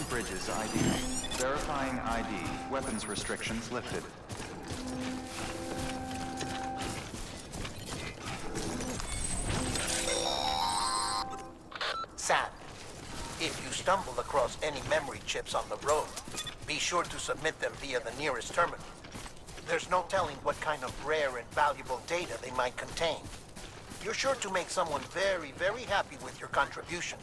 bridges ID. Verifying ID. Weapons restrictions lifted. Sam, if you stumble across any memory chips on the road, be sure to submit them via the nearest terminal. There's no telling what kind of rare and valuable data they might contain. You're sure to make someone very, very happy with your contribution.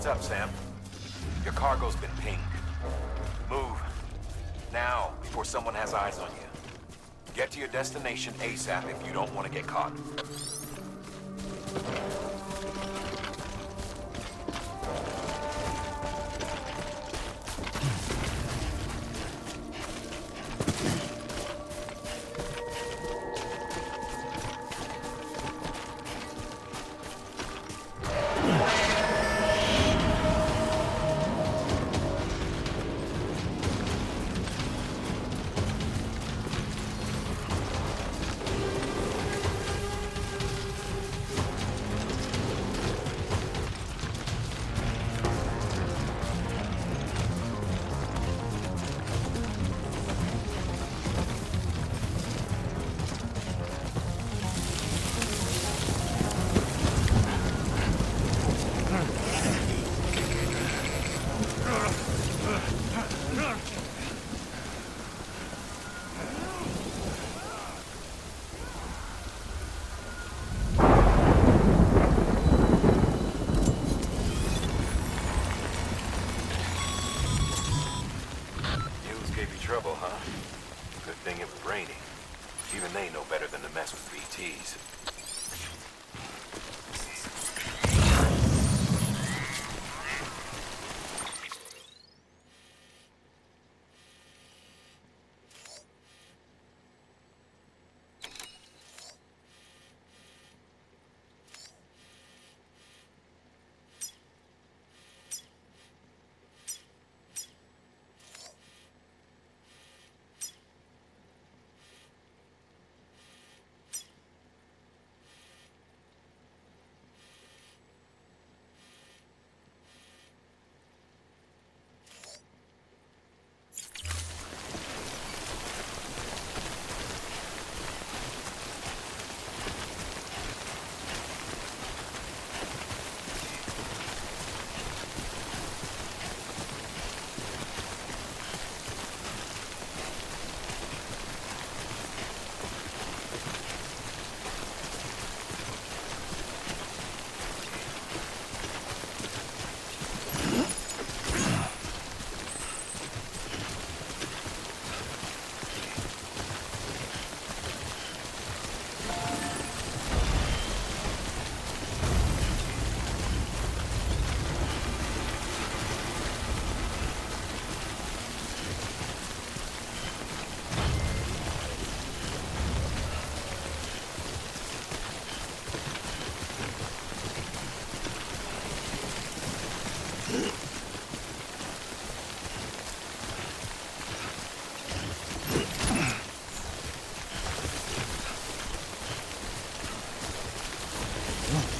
Heads up, Sam. Your cargo's been pinged. Move. Now, before someone has eyes on you. Get to your destination ASAP if you don't want to get caught.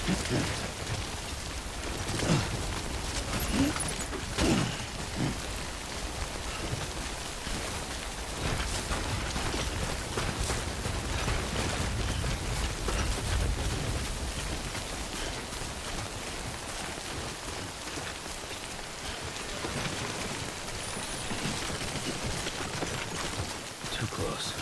Too close.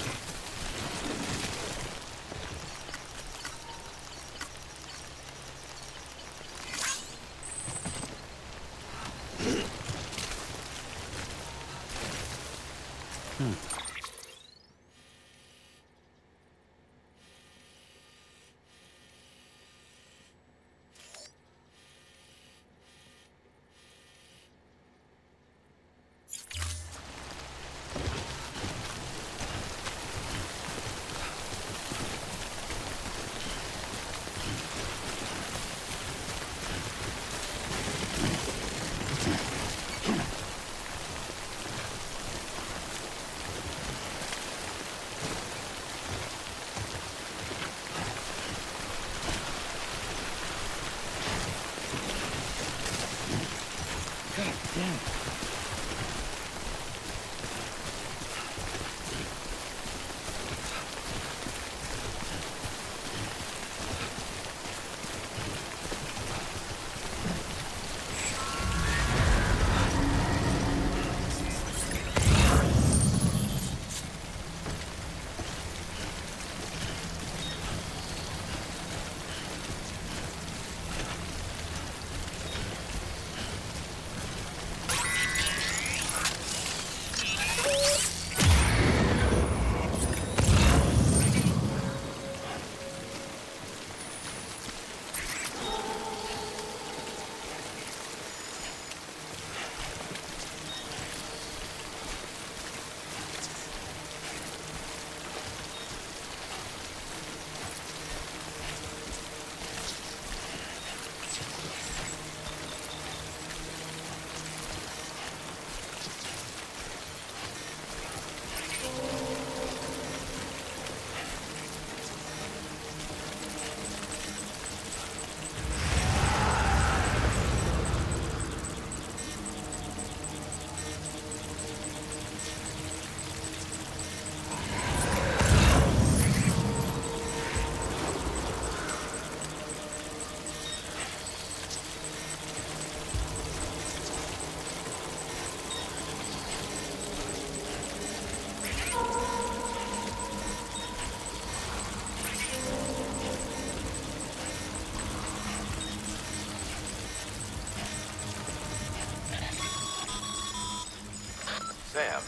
Sam,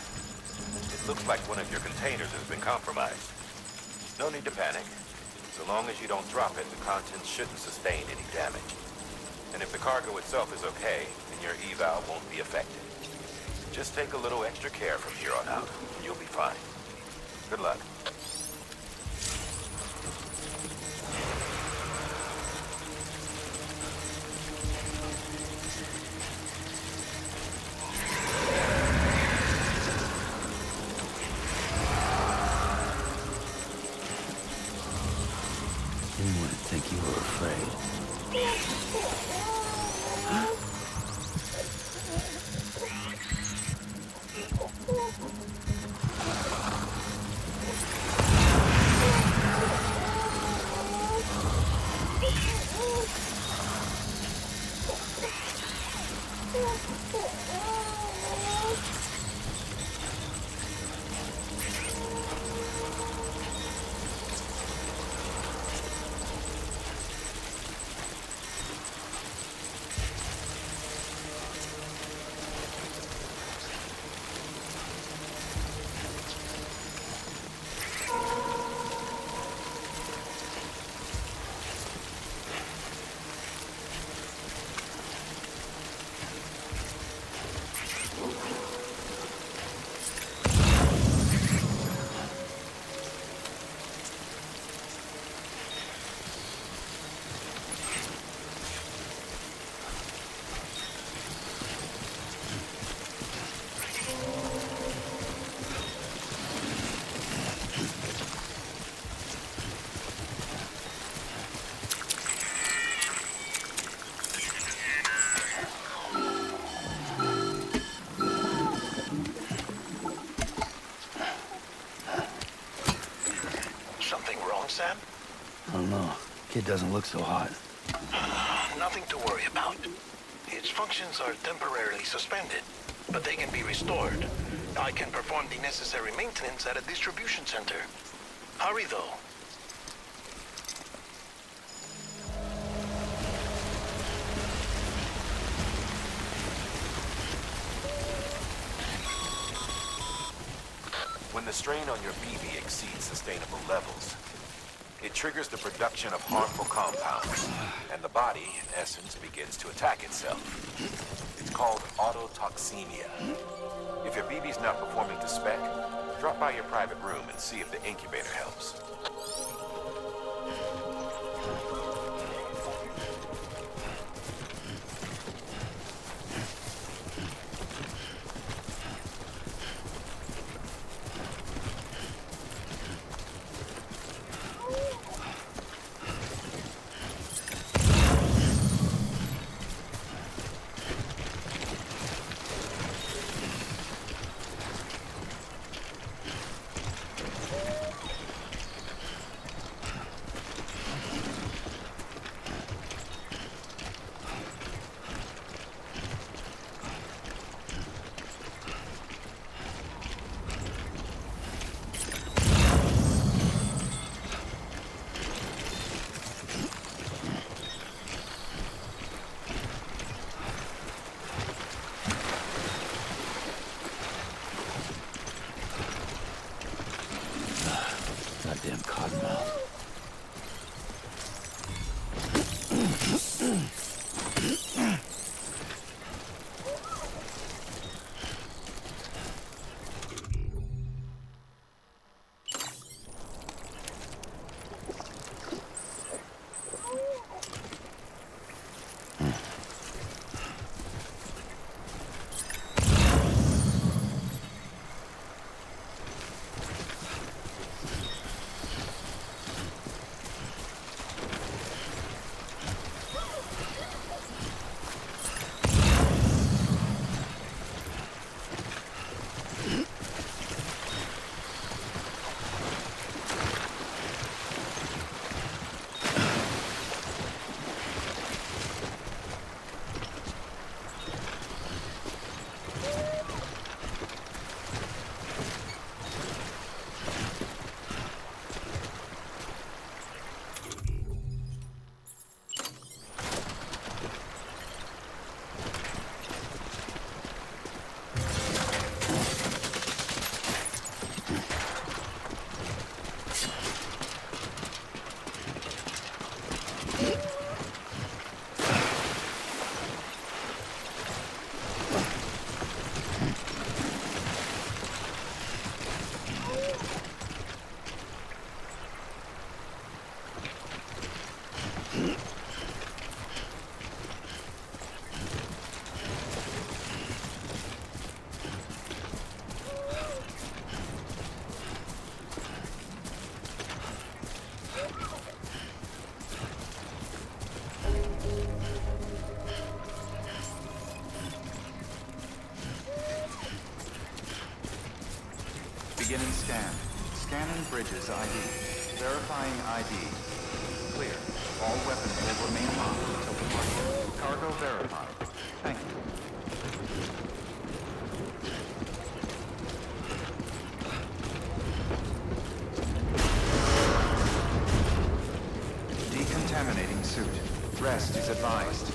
it looks like one of your containers has been compromised. No need to panic. So long as you don't drop it, the contents shouldn't sustain any damage. And if the cargo itself is okay, then your eval won't be affected. Just take a little extra care from here on out, and you'll be fine. Good luck. You wouldn't think you were afraid. it doesn't look so hot. Nothing to worry about. Its functions are temporarily suspended, but they can be restored. I can perform the necessary maintenance at a distribution center. Hurry, though. When the strain on your BB exceeds sustainable levels, it triggers the production of harmful compounds, and the body, in essence, begins to attack itself. It's called autotoxemia. If your BB's not performing to spec, drop by your private room and see if the incubator helps. Goddamn cottonmouth. Beginning scan. Scanning bridges ID. Verifying ID. Clear. All weapons will remain locked until departure. Cargo verified. Thank you. Decontaminating suit. Rest is advised.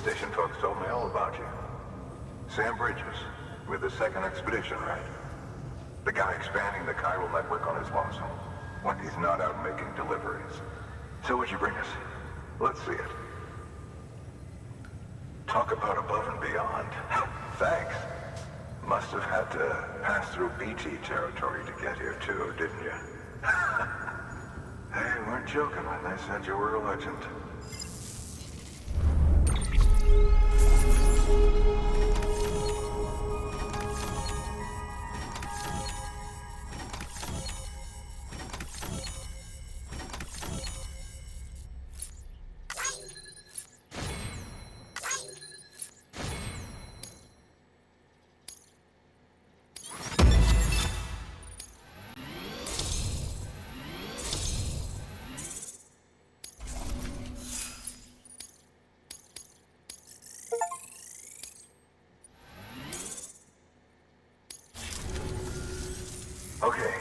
Station folks told me all about you. Sam Bridges, with the second expedition, right? The guy expanding the chiral network on his lonesome, when he's not out making deliveries. So what'd you bring us? Let's see it. Talk about above and beyond. Thanks. Must have had to pass through BT territory to get here too, didn't you? Hey, you weren't joking when they said you were a legend. Okay,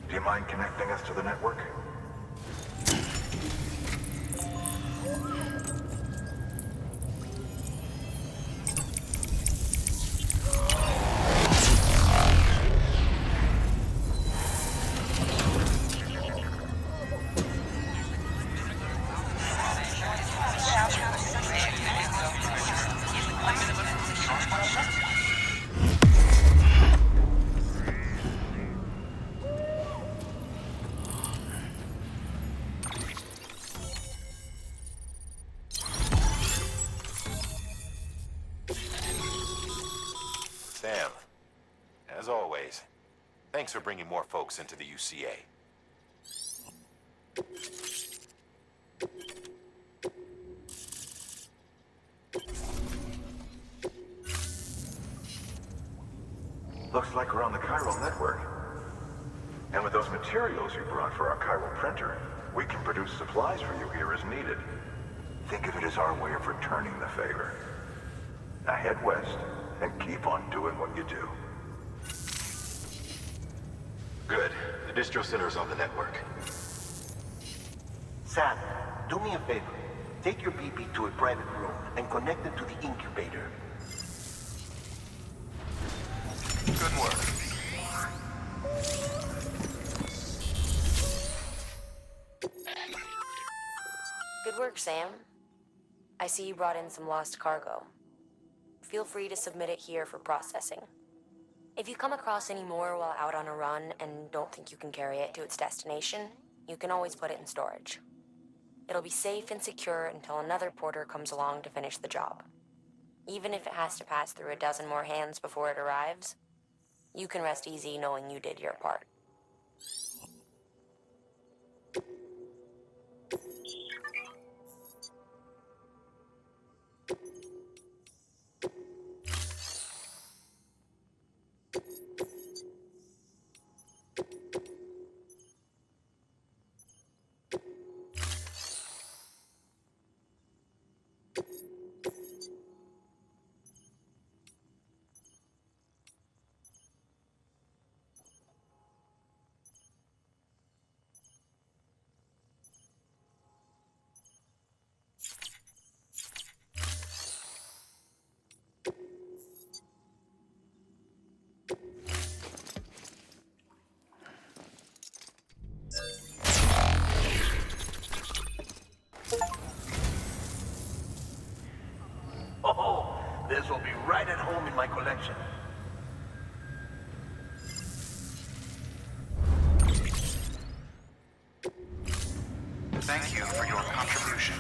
do you mind connecting us to the network? Sam, as always, thanks for bringing more folks into the UCA. Looks like we're on the chiral network. And with those materials you brought for our chiral printer, we can produce supplies for you here as needed. Think of it as our way of returning the favor. Now head west and keep on doing what you do. Good. The distro center is on the network. Sam, do me a favor. Take your BP to a private room and connect it to the incubator. Good work. Good work, Sam. I see you brought in some lost cargo. Feel free to submit it here for processing. If you come across any more while out on a run and don't think you can carry it to its destination, you can always put it in storage. It'll be safe and secure until another porter comes along to finish the job. Even if it has to pass through a dozen more hands before it arrives, you can rest easy knowing you did your part. Oh, this will be right at home in my collection. Thank you for your contribution.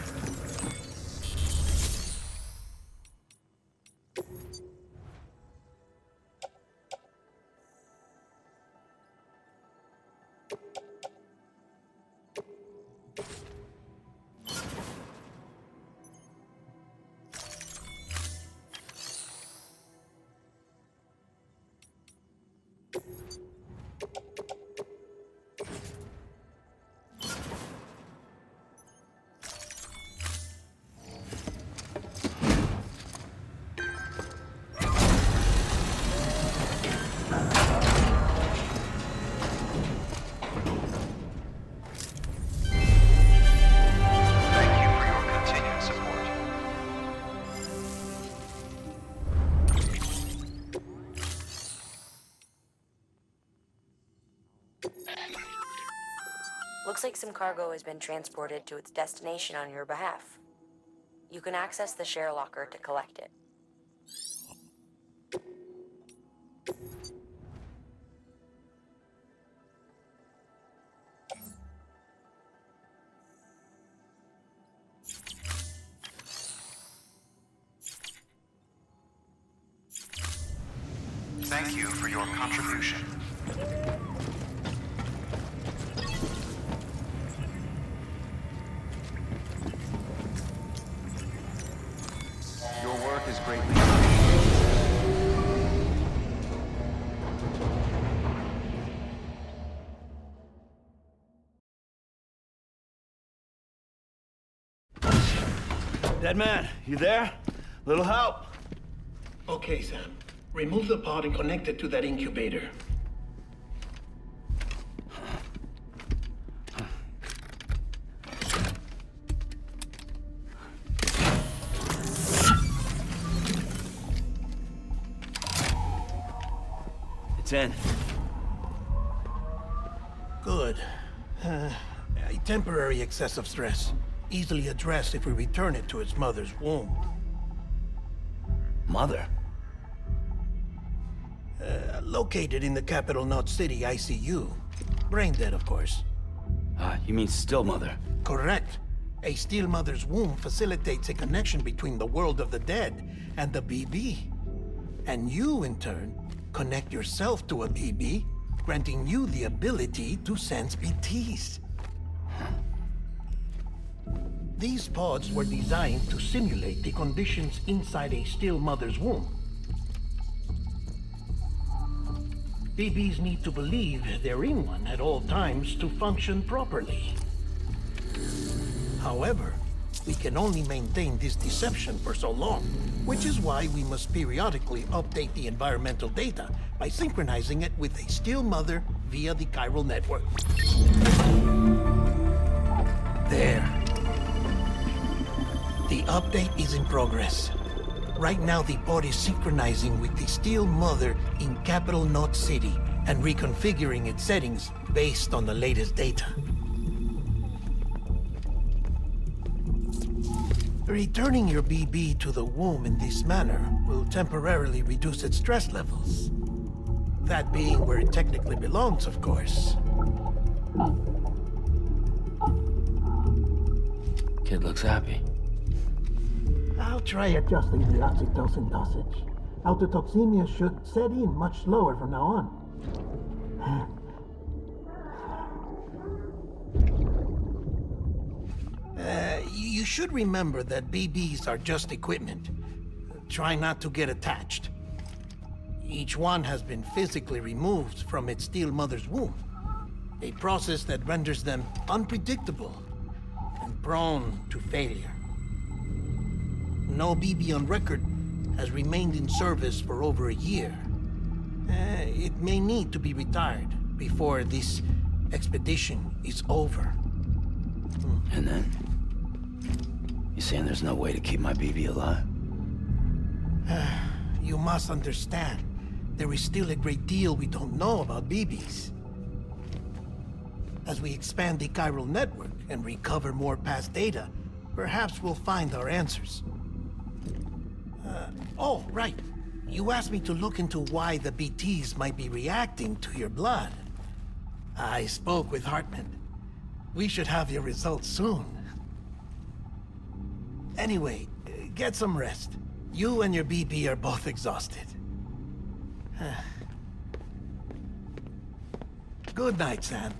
Thank you for your continued support. Looks like some cargo has been transported to its destination on your behalf. You can access the share locker to collect it. Thank you for your contribution. Your work is greatly appreciated. Dead man, you there? Little help? Okay, Sam. Remove the pod and connect it to that incubator. It's in. Good. A temporary excessive stress. Easily addressed if we return it to its mother's womb. Mother? Located in the capital Knot City ICU. Brain dead, of course. You mean still mother? Correct. A still mother's womb facilitates a connection between the world of the dead and the BB. And you, in turn, connect yourself to a BB, granting you the ability to sense BTs. These pods were designed to simulate the conditions inside a still mother's womb. BBs need to believe they're in one at all times to function properly. However, we can only maintain this deception for so long, which is why we must periodically update the environmental data by synchronizing it with a still mother via the chiral network. There. The update is in progress. Right now, the pod is synchronizing with the still mother in capital Knot City and reconfiguring its settings based on the latest data. Returning your BB to the womb in this manner will temporarily reduce its stress levels. That being where it technically belongs, of course. Kid looks happy. I'll try adjusting the oxytocin dosage. Autotoxemia should set in much slower from now on. You should remember that BBs are just equipment. Try not to get attached. Each one has been physically removed from its still mother's womb. A process that renders them unpredictable and prone to failure. No BB on record has remained in service for over a year. It may need to be retired before this expedition is over. And then? You saying there's no way to keep my BB alive? You must understand, there is still a great deal we don't know about BBs. As we expand the chiral network and recover more past data, perhaps we'll find our answers. Oh, right. You asked me to look into why the BTs might be reacting to your blood. I spoke with Hartman. We should have your results soon. Anyway, get some rest. You and your BB are both exhausted. Good night, Sam.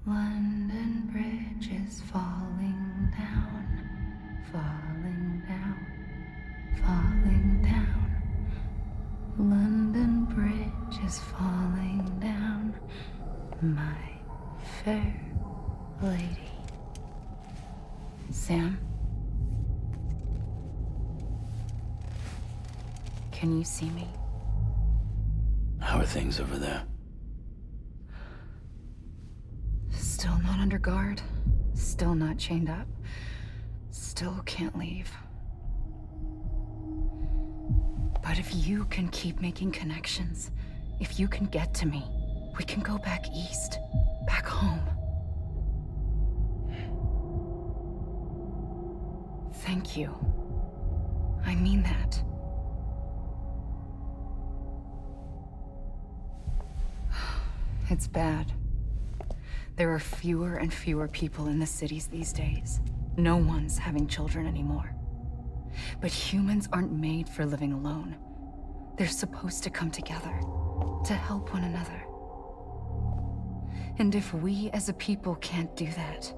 London Bridge is falling down, falling down, falling down. London Bridge is falling down, my fair lady. Sam Can you see me? How are things over there? Still not under guard. Still not chained up. Still can't leave. But if you can keep making connections, if you can get to me, we can go back east. Back home. Thank you. I mean that. It's bad. There are fewer and fewer people in the cities these days. No one's having children anymore. But humans aren't made for living alone. They're supposed to come together, to help one another. And if we as a people can't do that,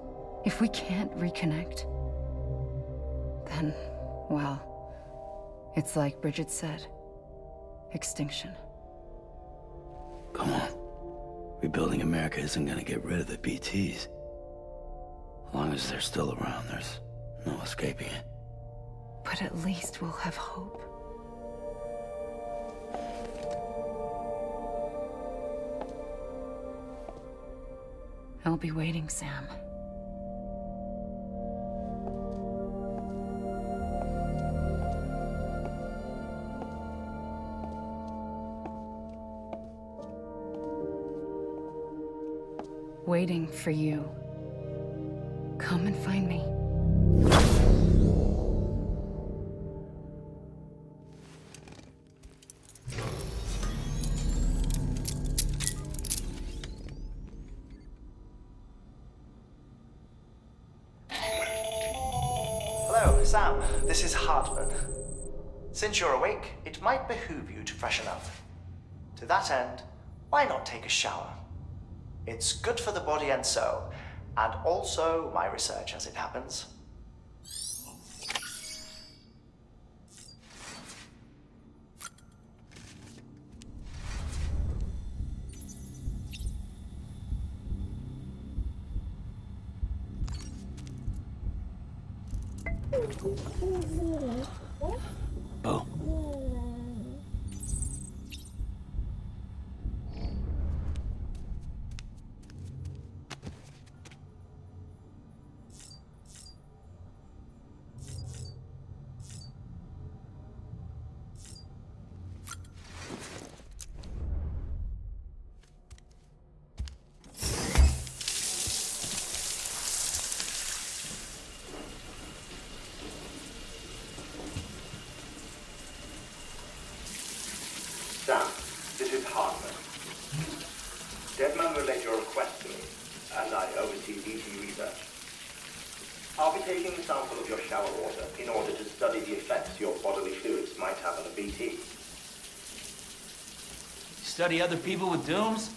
if we can't reconnect, then, well, it's like Bridget said, extinction. Come on. Rebuilding America isn't gonna get rid of the BTs. As long as they're still around, there's no escaping it. But at least we'll have hope. I'll be waiting, Sam. Waiting for you. Come and find me. Hello, Sam. This is Hartman. Since you're awake, it might behoove you to freshen up. To that end, why not take a shower? It's good for the body and soul, and also my research as it happens. Oh. Sam, this is Hartman. Deadman relayed your request to me, and I oversee BT research. I'll be taking a sample of your shower water in order to study the effects your bodily fluids might have on a BT. Study other people with dooms?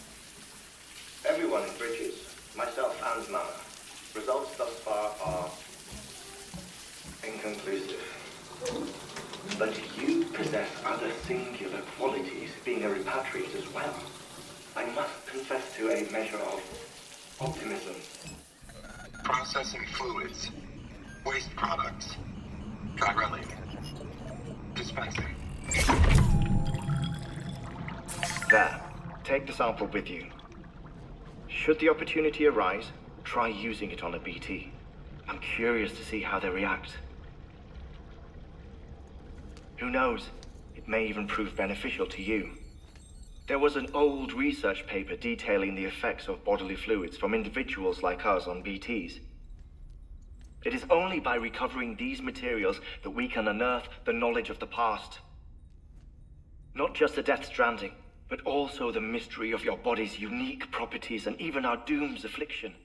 Everyone in Bridges, myself and Mama. Results thus far are inconclusive. But you possess other singular qualities, being a repatriate as well. I must confess to a measure of optimism. Processing fluids. Waste products. Dry dispensing. There. Take the sample with you. Should the opportunity arise, try using it on a BT. I'm curious to see how they react. Who knows? It may even prove beneficial to you. There was an old research paper detailing the effects of bodily fluids from individuals like us on BTs. It is only by recovering these materials that we can unearth the knowledge of the past. Not just the death stranding, but also the mystery of your body's unique properties and even our doom's affliction.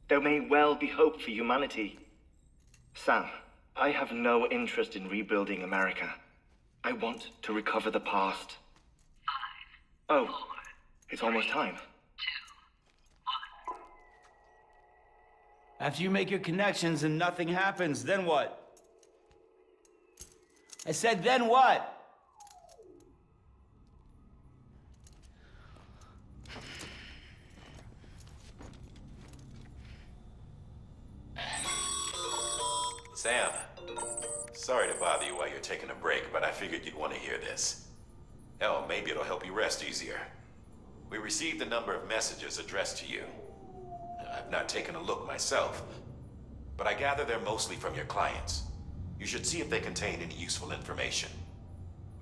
There may well be hope for humanity. Sam, I have no interest in rebuilding America. I want to recover the past. 5, 4, it's almost time. 2, 1. After you make your connections and nothing happens, then what? I said, then what? Sam, Sorry to bother you while you're taking a break, but I figured you'd want to hear this. Hell, maybe it'll help you rest easier. We received a number of messages addressed to you. I've not taken a look myself, but I gather they're mostly from your clients. You should see if they contain any useful information.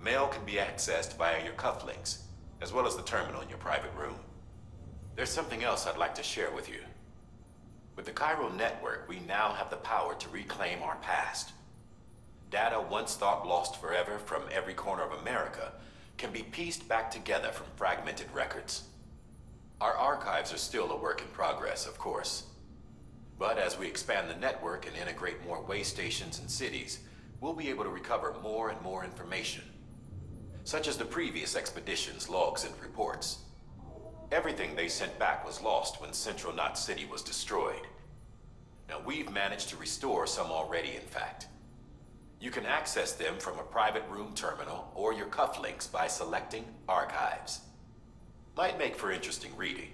Mail can be accessed via your cufflinks, as well as the terminal in your private room. There's something else I'd like to share with you. With the Chiral network, we now have the power to reclaim our past. Data once thought lost forever from every corner of America can be pieced back together from fragmented records. Our archives are still a work in progress, of course. But as we expand the network and integrate more way stations and cities, we'll be able to recover more and more information, such as the previous expedition's logs and reports. Everything they sent back was lost when Central Knot City was destroyed. Now we've managed to restore some already, in fact. You can access them from a private room terminal or your cufflinks by selecting Archives. Might make for interesting reading.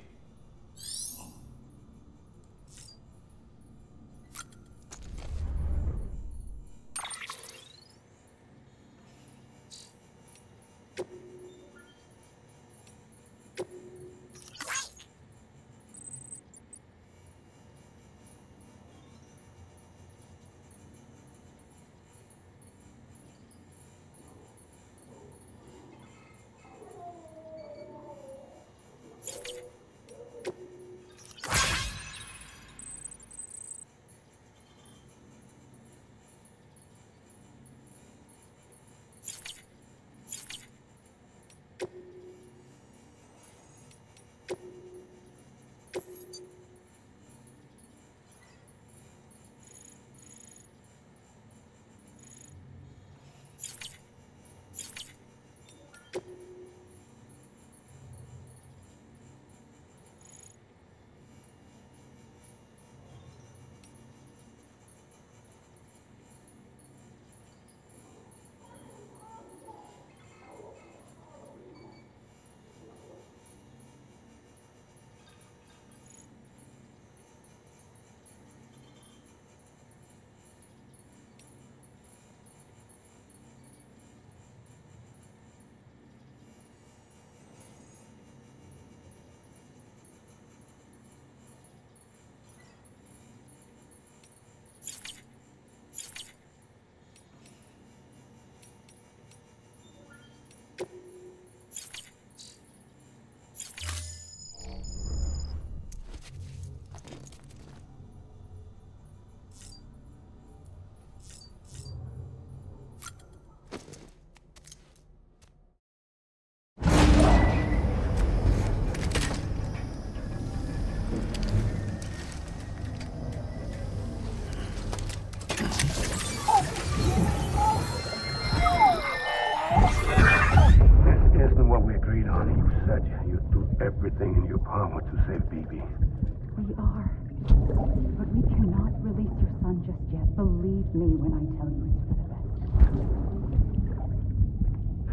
Everything in your power to save BB. We are. But we cannot release your son just yet. Believe me when I tell you it's for the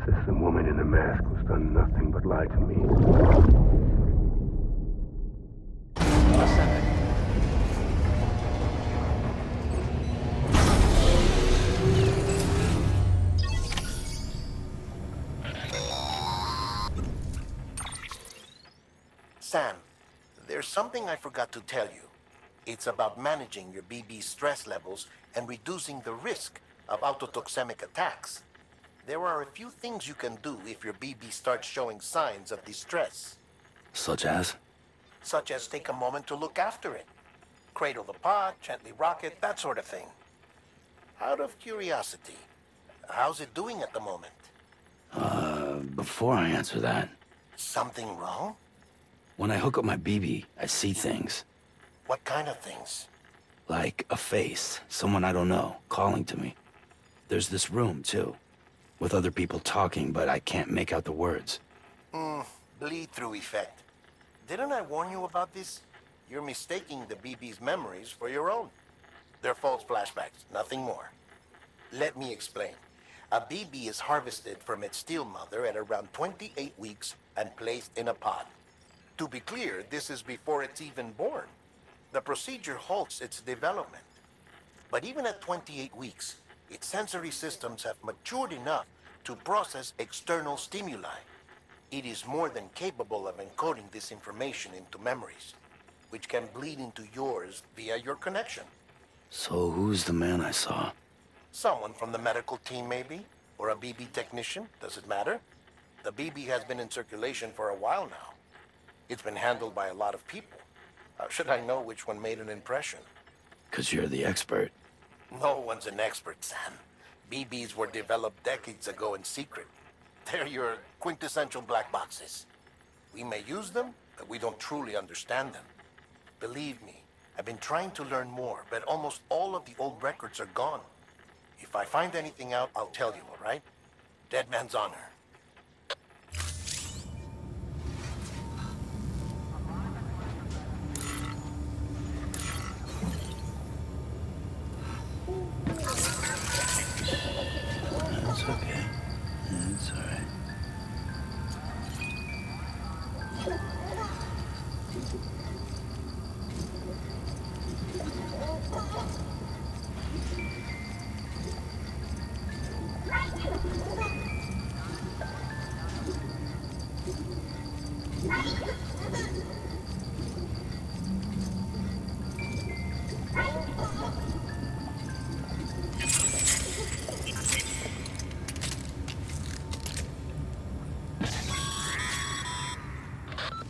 best. Says the woman in the mask who's done nothing but lie to me. Sam, there's something I forgot to tell you. It's about managing your BB stress levels and reducing the risk of autotoxemic attacks. There are a few things you can do if your BB starts showing signs of distress. Such as? Such as take a moment to look after it. Cradle the pod, gently rock it, that sort of thing. Out of curiosity, how's it doing at the moment? Before I answer that, Something wrong? when I hook up my BB, I see things. What kind of things? Like a face, someone I don't know, calling to me. There's this room, too, with other people talking, but I can't make out the words. Bleed-through effect. Didn't I warn you about this? You're mistaking the BB's memories for your own. They're false flashbacks, nothing more. Let me explain. A BB is harvested from its steel mother at around 28 weeks and placed in a pod. To be clear, this is before it's even born. The procedure halts its development. But even at 28 weeks, Its sensory systems have matured enough to process external stimuli. It is more than capable of encoding this information into memories, which can bleed into yours via your connection. So who's the man I saw? Someone from the medical team, maybe? Or a BB technician? Does it matter? The BB has been in circulation for a while now. It's been handled by a lot of people. How should I know which one made an impression? 'Cause you're the expert. No one's an expert, Sam. BBs were developed decades ago in secret. They're your quintessential black boxes. We may use them, but we don't truly understand them. Believe me, I've been trying to learn more, but almost all of the old records are gone. If I find anything out, I'll tell you, all right? Dead man's honor. That's okay. It's all right.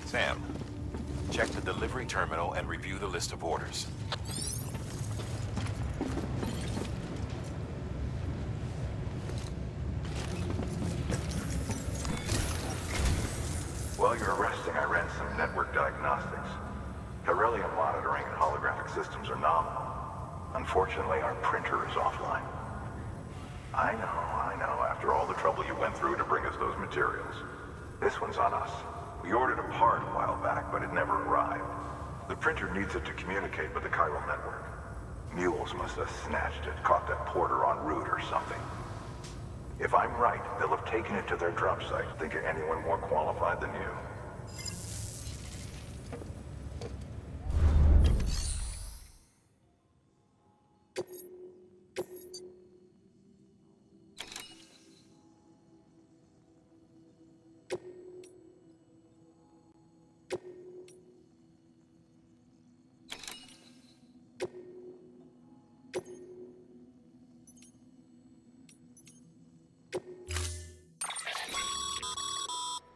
Sam, check the delivery terminal and review the list of orders. While you're resting, I ran some network diagnostics. Beryllium monitoring and holographic systems are nominal. Unfortunately, our printer is offline. I know, after all the trouble you went through to bring us those materials. This one's on us. We ordered a part a while back, but it never arrived. The printer needs it to communicate with the chiral network. Mules must have snatched it, caught that porter en route or something. If I'm right, they'll have taken it to their drop site. Think of anyone more qualified than you.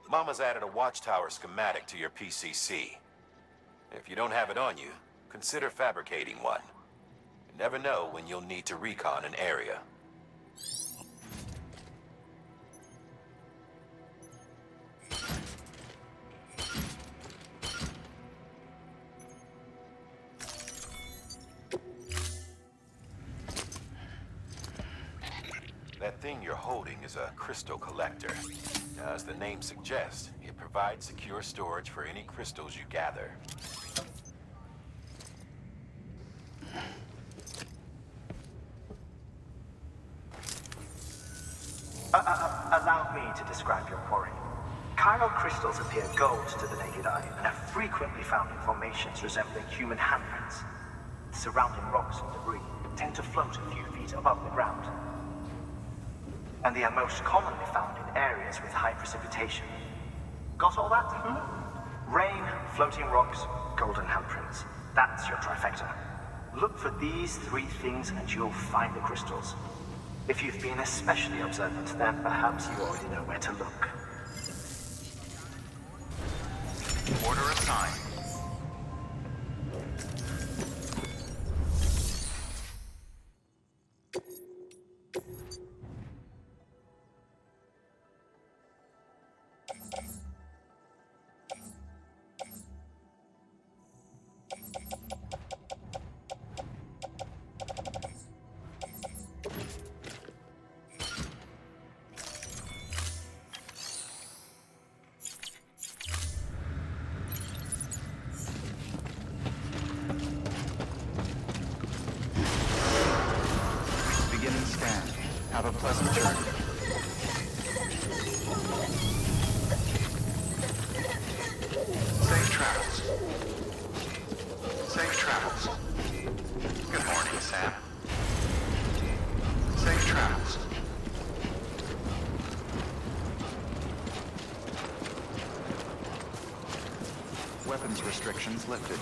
Mama's added a watchtower schematic to your PCC. If you don't have it on you, consider fabricating one. You never know when you'll need to recon an area. That thing you're holding is a crystal collector. As the name suggests, it provides secure storage for any crystals you gather. Allow me to describe your quarry. Chiral crystals appear gold to the naked eye and are frequently found in formations resembling human handprints. The surrounding rocks and debris tend to float a few feet above the ground. And they are most commonly found in areas with high precipitation. Got all that? Rain, floating rocks, golden handprints. That's your trifecta. Look for these three things and you'll find the crystals. If you've been especially observant, then perhaps you already know where to look. Order assigned. Have a pleasant journey. Safe travels. Safe travels. Good morning, Sam. Safe weapons restrictions lifted.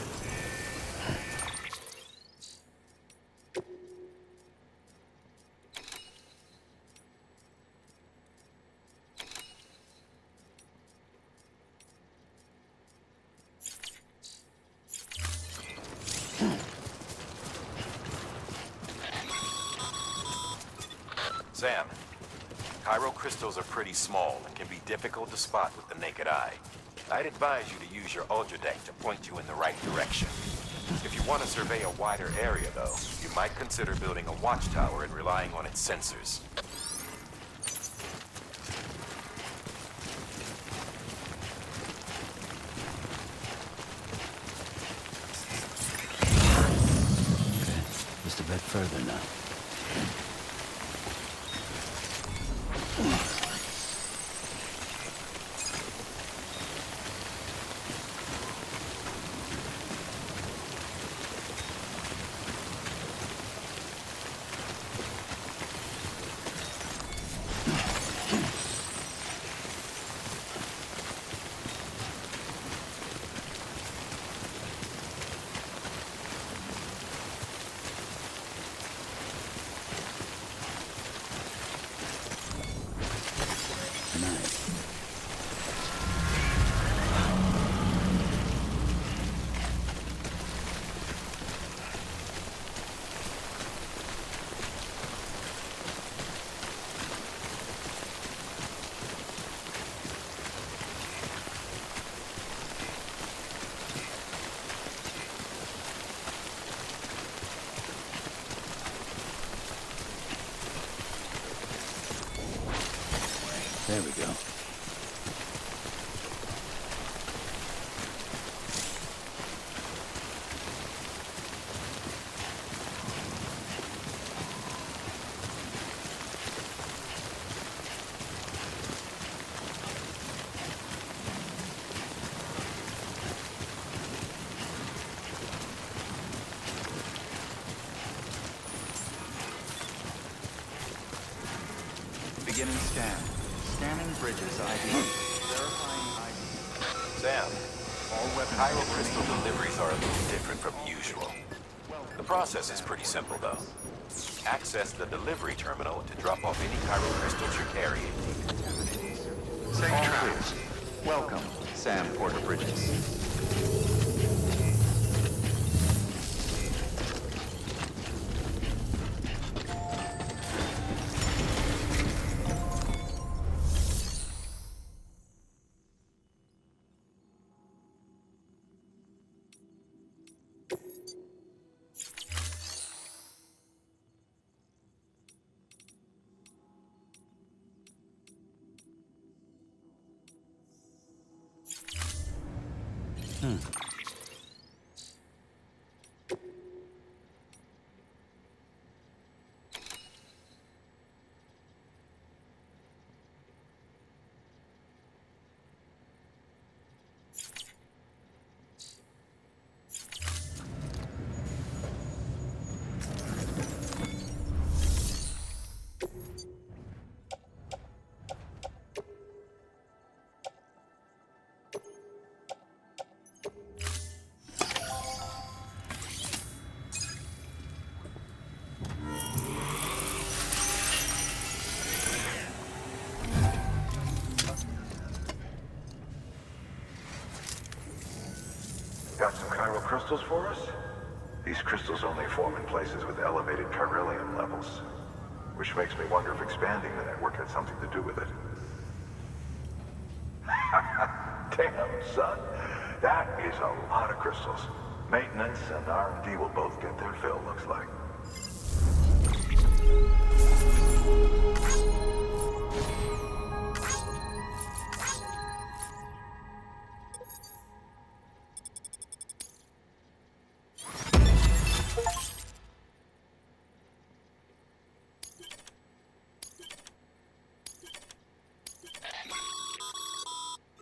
Sam, Cairo crystals are pretty small and can be difficult to spot with the naked eye. I'd advise you to use your ultradeck to point you in the right direction. If you want to survey a wider area, though, you might consider building a watchtower and relying on its sensors. Okay, just a bit further now. There we go. Beginning scan. Scanning bridges ID. Verifying ID. Sam, All weapons Cairo will remain crystal deliveries are a little different from usual. The process is pretty simple, though. Access the delivery terminal to drop off any Cairo crystals you're carrying. Safe travels. Welcome, Sam Porter Bridges. Got some chiral crystals for us? These crystals only form in places with elevated chiralium levels, which makes me wonder if expanding the network had something to do with it. Damn, son. That is a lot of crystals. Maintenance and R&D will both get their fill, looks like.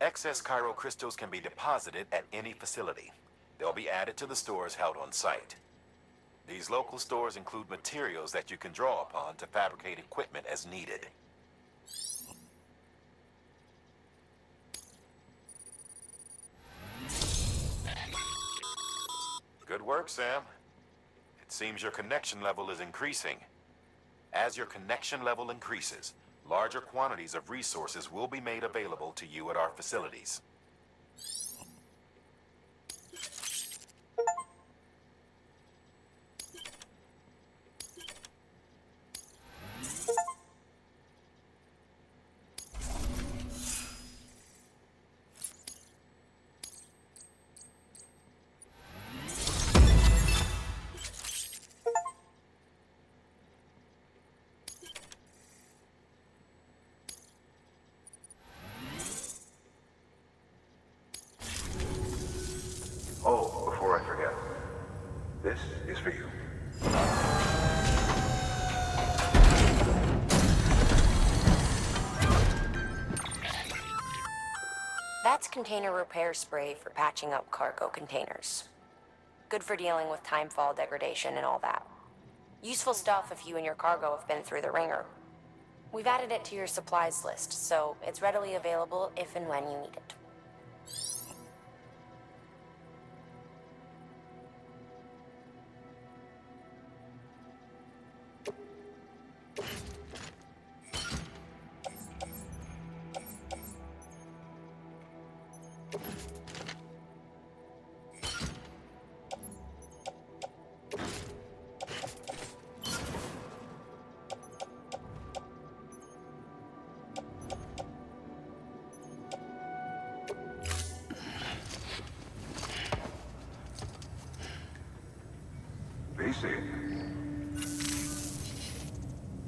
Excess Cairo crystals can be deposited at any facility. They'll be added to the stores held on site. These local stores include materials that you can draw upon to fabricate equipment as needed. work, Sam. It seems your connection level is increasing. As your connection level increases, larger quantities of resources will be made available to you at our facilities. Oh, before I forget, this is for you. That's container repair spray for patching up cargo containers. Good for dealing with timefall degradation and all that. Useful stuff if you and your cargo have been through the ringer. We've added it to your supplies list, so it's readily available if and when you need it.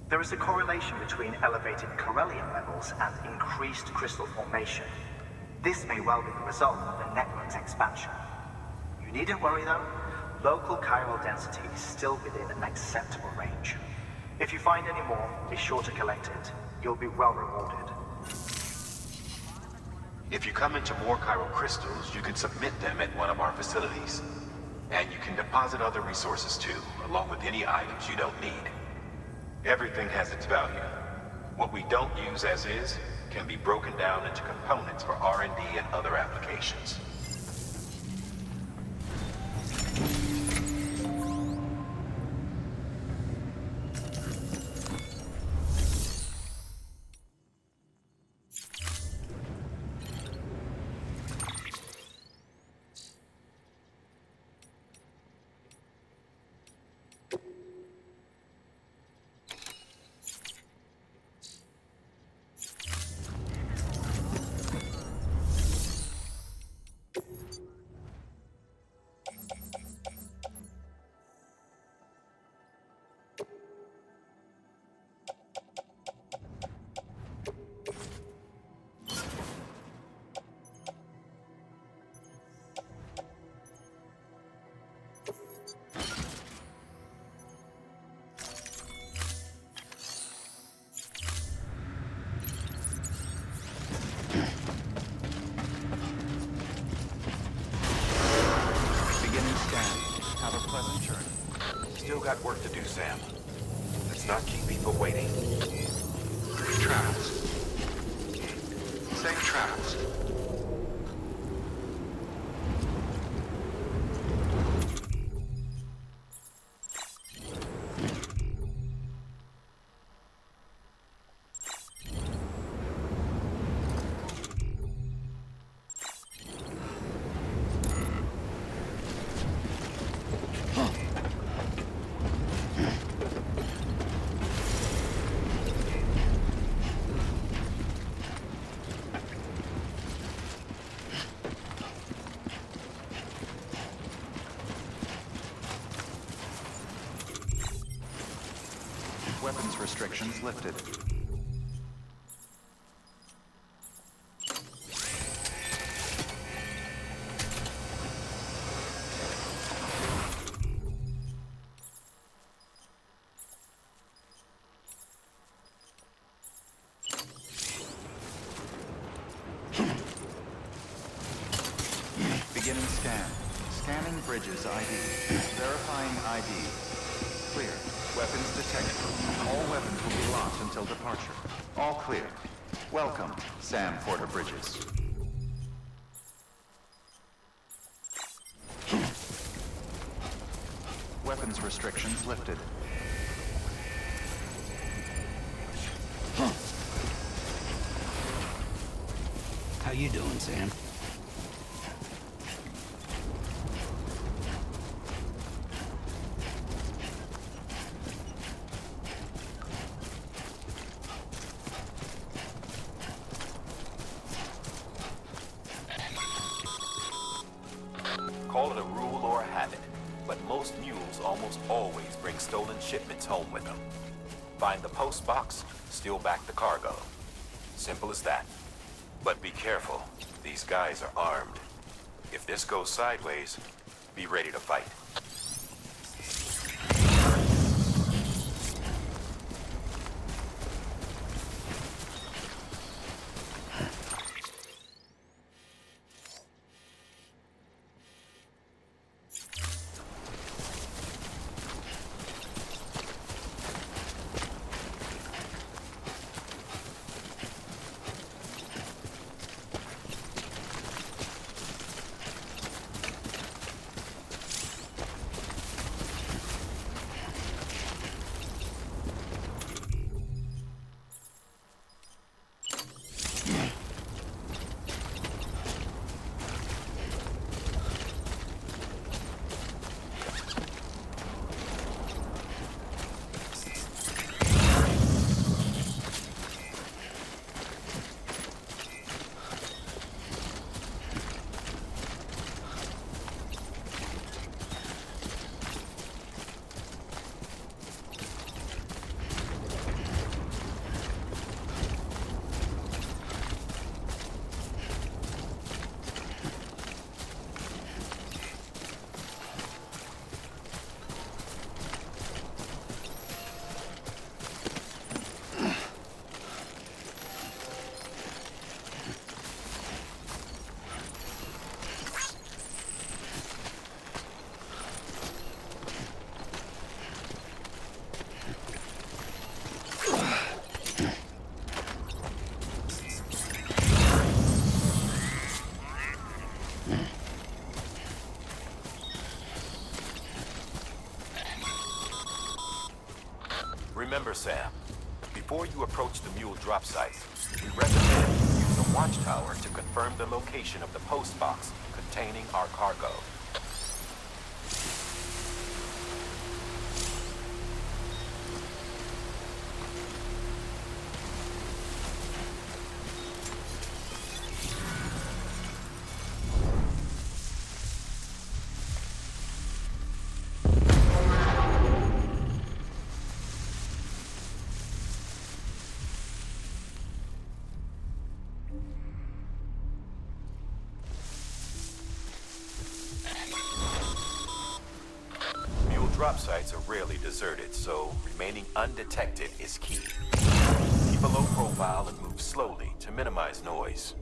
There is a correlation between elevated Corellium levels and increased crystal formation. This may well be the result of the network's expansion. You needn't worry though. Local chiral density is still within an acceptable range. If you find any more, be sure to collect it. You'll be well rewarded. If you come into more chiral crystals, you can submit them at one of our facilities. And you can deposit other resources too, along with any items you don't need. Everything has its value. What we don't use as is can be broken down into components for R&D and other applications. Still got work to do, Sam. Let's not keep people waiting. Traps. Save traps. Weapons restrictions lifted. Beginning scan. Scanning bridges ID. Verifying ID. Clear. Weapons detected. All weapons will be locked until departure. All clear. Welcome, Sam Porter Bridges. weapons restrictions lifted. How you doing, Sam? Call it a rule or a habit, but most mules almost always bring stolen shipments home with them. Find the post box, steal back the cargo. Simple as that. But be careful. These guys are armed. If this goes sideways, be ready to fight. Remember, Sam, before you approach the mule drop site, we recommend you use the watchtower to confirm the location of the post box containing our cargo. Drop sites are rarely deserted, so remaining undetected is key. Keep a low profile and move slowly to minimize noise.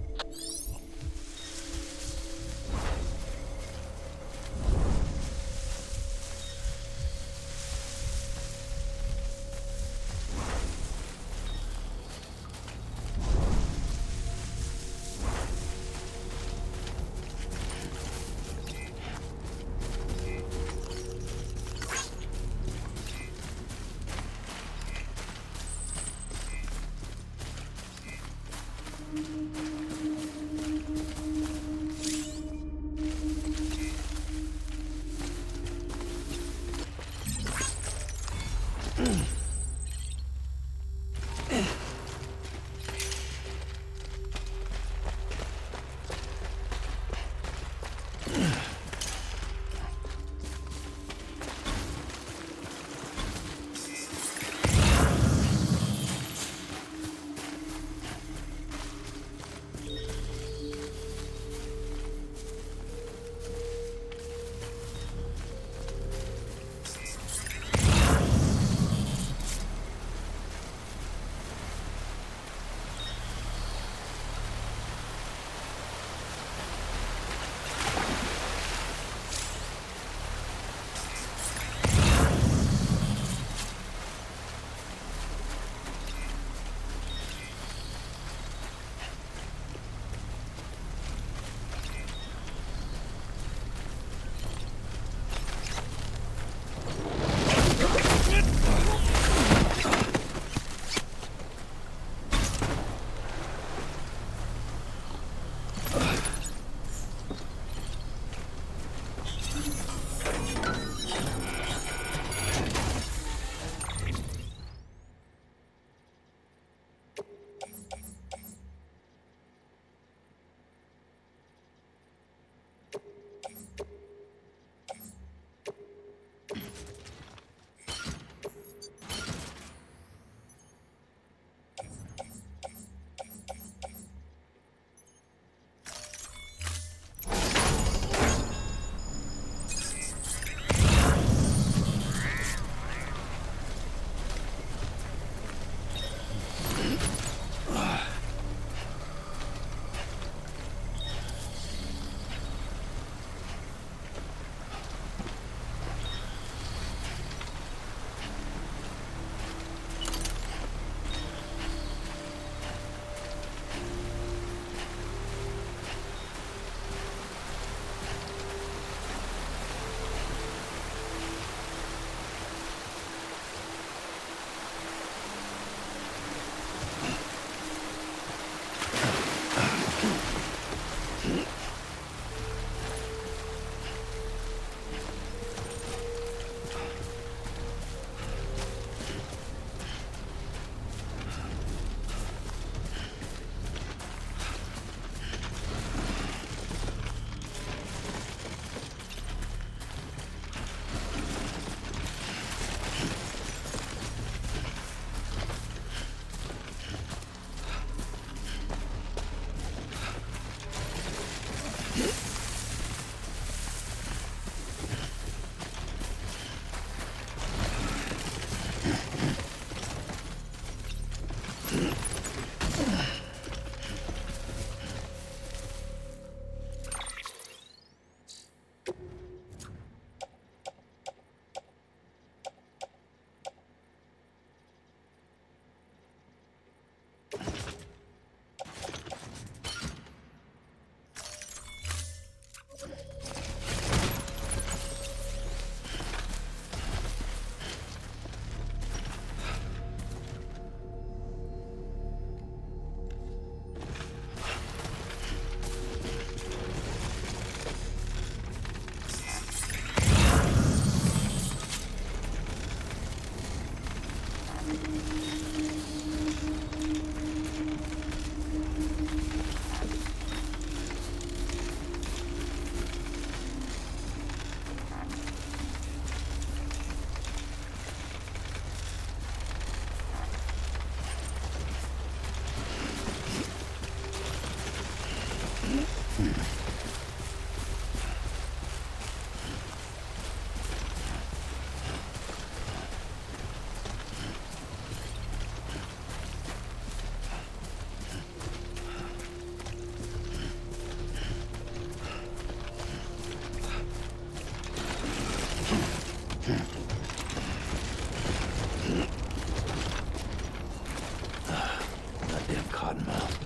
Goddamn cottonmouth.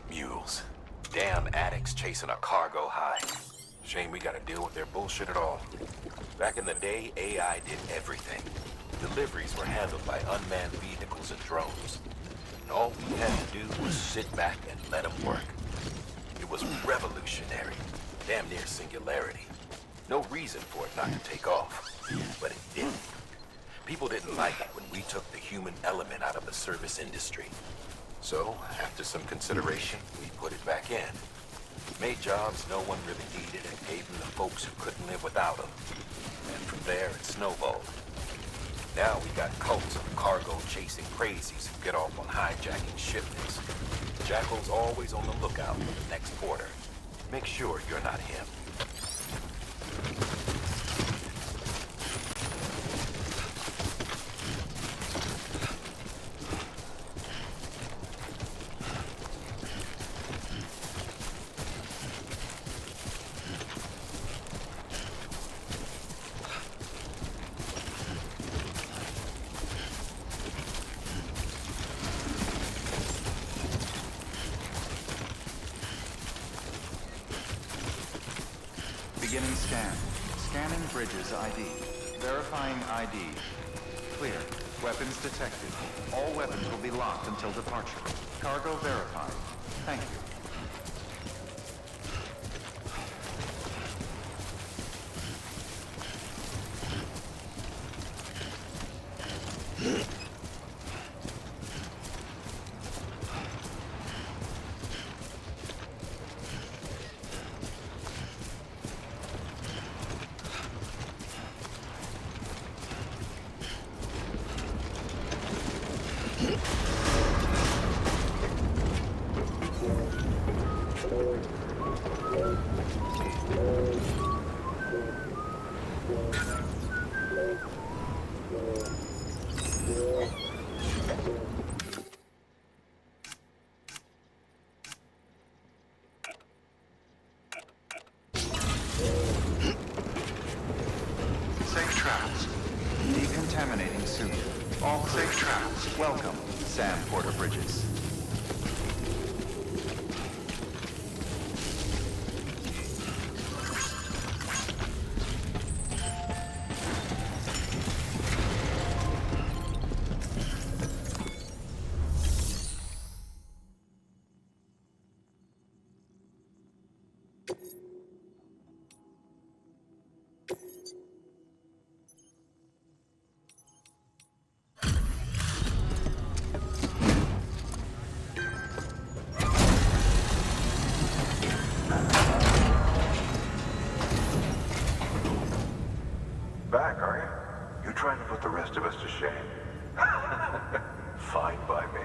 Mules. Damn addicts chasing a cargo high. Shame we gotta deal with their bullshit at all. Back in the day, AI did everything. Deliveries were handled by unmanned vehicles and drones. And all we had to do was sit back and let them work. It was revolutionary. Damn near singularity. No reason for it not to take off. But it didn't. People didn't like it when we took the human element out of the service industry. So, after some consideration, we put it back in. Made jobs no one really needed and gave them to folks who couldn't live without them. And from there, it snowballed. Now we got cults of cargo-chasing crazies who get off on hijacking shipments. Jackal's always on the lookout for the next porter. Make sure you're not him. Beginning scan. Scanning bridges ID. Verifying ID. Clear. Weapons detected. All weapons will be locked until departure. Cargo verified. Thank you. Safe travels. Decontaminating soon. All clear. Safe travels. Welcome, Sam Porter Bridges. Back, are you? You trying to put the rest of us to shame? Fine by me.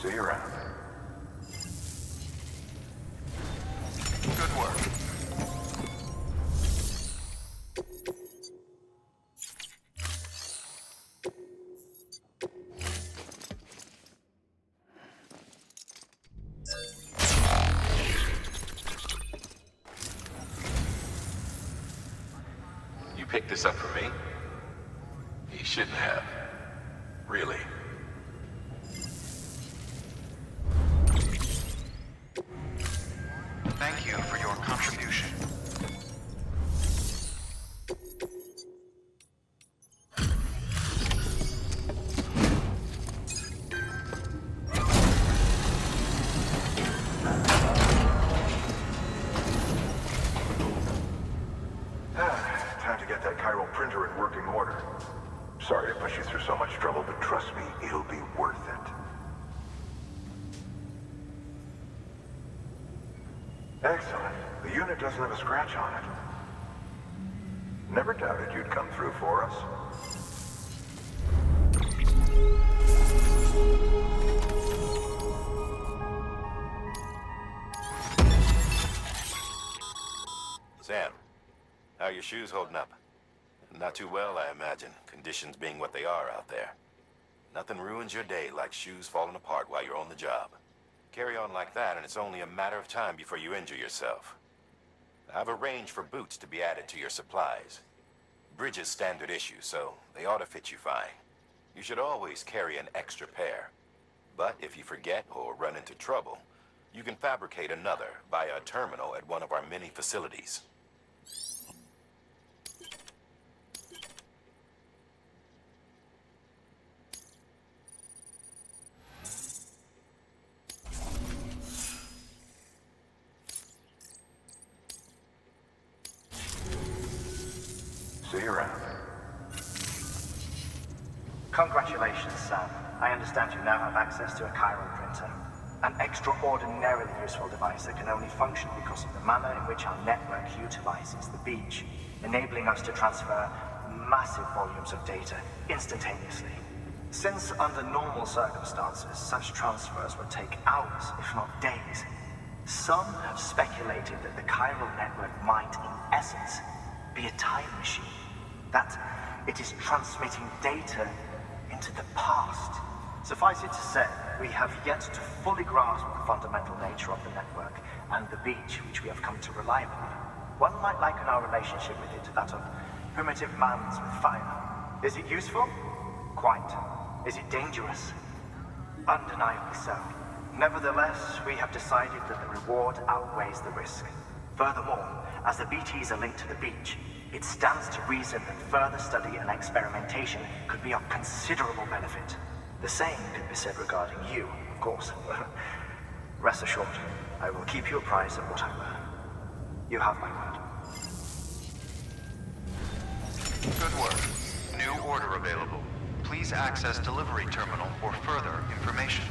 See you around. picked this up for me? He shouldn't have. Really. Thank you for your contribution. Time to get that chiral printer in working order. Sorry to push you through so much trouble, but trust me, it'll be worth it. Excellent. The unit doesn't have a scratch on it. Never doubted you'd come through for us. Sam, how are your shoes holding up? Not too well, I imagine, conditions being what they are out there. Nothing ruins your day like shoes falling apart while you're on the job. Carry on like that, and it's only a matter of time before you injure yourself. I've arranged for boots to be added to your supplies. Bridges standard issue, so they ought to fit you fine. You should always carry an extra pair. But if you forget or run into trouble, you can fabricate another via a terminal at one of our many facilities. See you around. Congratulations, Sam. I understand you now have access to a chiral printer. An extraordinarily useful device that can only function because of the manner in which our network utilizes the beach, enabling us to transfer massive volumes of data instantaneously. Since under normal circumstances, such transfers would take hours, if not days, some have speculated that the chiral network might, in essence, be a time machine. That it is transmitting data into the past. Suffice it to say, we have yet to fully grasp the fundamental nature of the network and the beach which we have come to rely upon. One might liken our relationship with it to that of primitive man's with fire. Is it useful? Quite. Is it dangerous? Undeniably so. Nevertheless, we have decided that the reward outweighs the risk. Furthermore, as the BTs are linked to the beach, it stands to reason that further study and experimentation could be of considerable benefit. The same could be said regarding you, of course. Rest assured, I will keep you apprised of what I learn. You have my word. Good work. New order available. Please access delivery terminal for further information.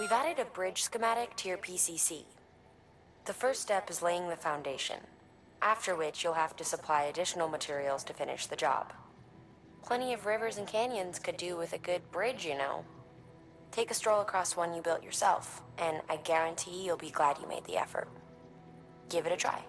We've added a bridge schematic to your PCC. The first step is laying the foundation, after which you'll have to supply additional materials to finish the job. Plenty of rivers and canyons could do with a good bridge, you know. Take a stroll across one you built yourself, and I guarantee you'll be glad you made the effort. Give it a try.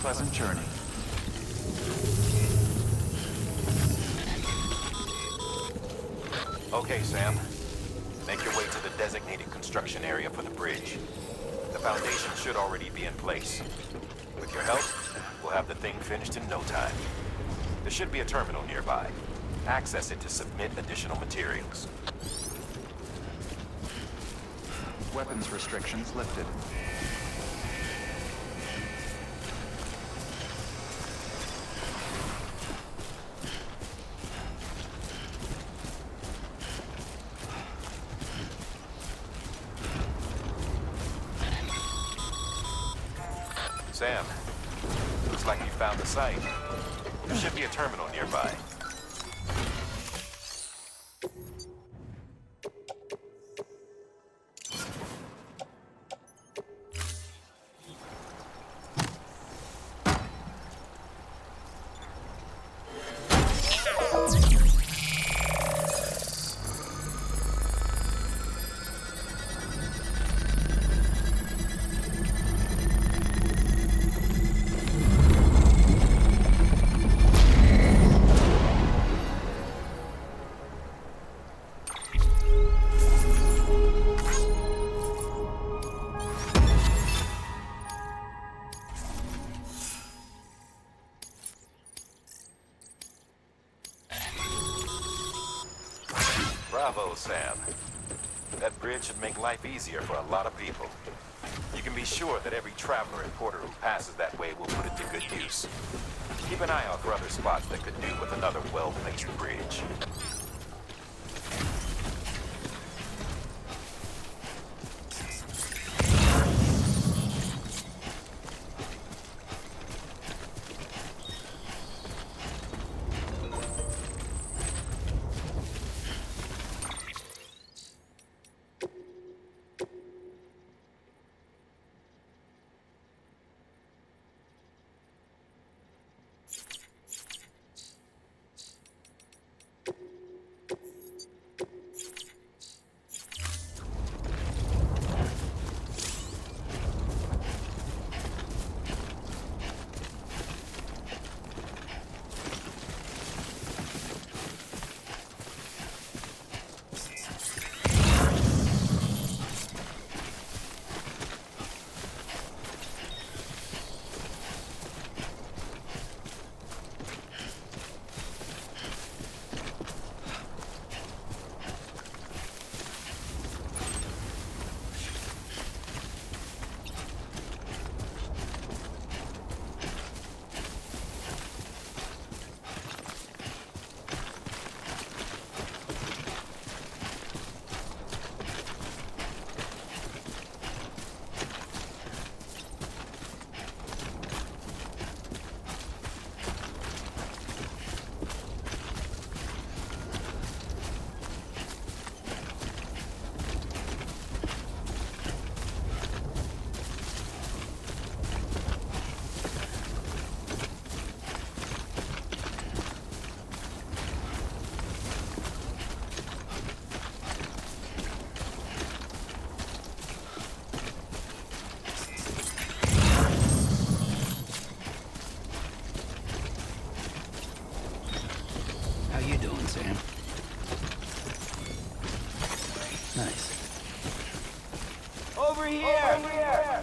pleasant journey. Okay, Sam. Make your way to the designated construction area for the bridge. The foundation should already be in place. With your help, we'll have the thing finished in no time. There should be a terminal nearby. Access it to submit additional materials. Weapons restrictions lifted. Sam, looks like you found the site. There should be a terminal nearby. Bravo, Sam. That bridge should make life easier for a lot of people. You can be sure that every traveler and porter who passes that way will put it to good use. Keep an eye out for other spots that could do with another well-placed bridge. Sam. Nice. Over here! Over here!